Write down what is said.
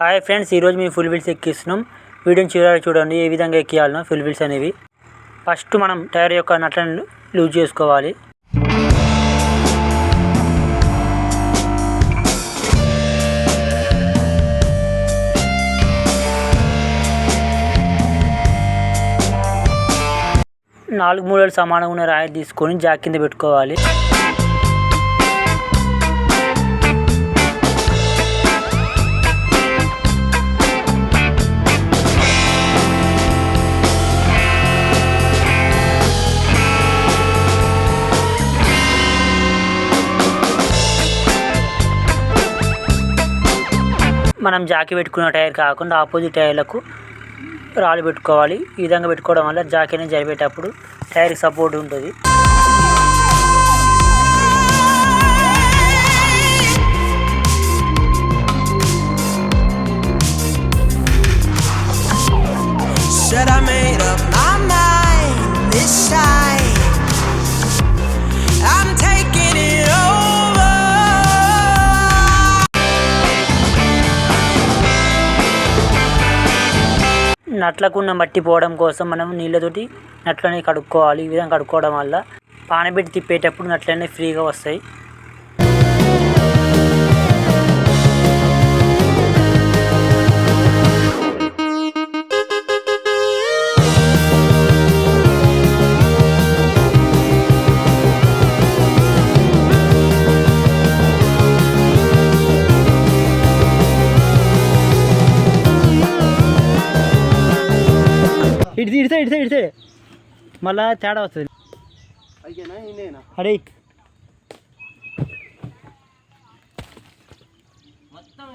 Hi friends, ఈరోజు మేము full wheels ఎక్కిస్తున్నాం. వీడియోని చివరికి చూడండి ఏ విధంగా ఎక్కియాలనో ఫుల్ వీల్స్ అనేవి. ఫస్ట్ మనం టైర్ యొక్క నట్లను లూజ్ చేసుకోవాలి. నాలుగు మూలలు సమానంగా ఉన్న రాయి తీసుకొని జాక్ కింద పెట్టుకోవాలి. మనం జాకీ పెట్టుకున్న టైర్ కాకుండా ఆపోజిట్ టైర్లకు రాళ్ళు పెట్టుకోవాలి. ఈ విధంగా పెట్టుకోవడం వల్ల జాకీ అనేది జరిపేటప్పుడు టైర్కి సపోర్ట్ ఉంటుంది. నట్లకున్న మట్టి పోవడం కోసం మనం నీళ్ళతోటి నట్లని కడుక్కోవాలి. ఈ విధంగా కడుక్కోవడం వల్ల పానబెట్టి తిప్పేటప్పుడు నట్లన్నీ ఫ్రీగా వస్తాయి. ఇడితే మళ్ళా తేడా వస్తుంది. అడే మొత్తం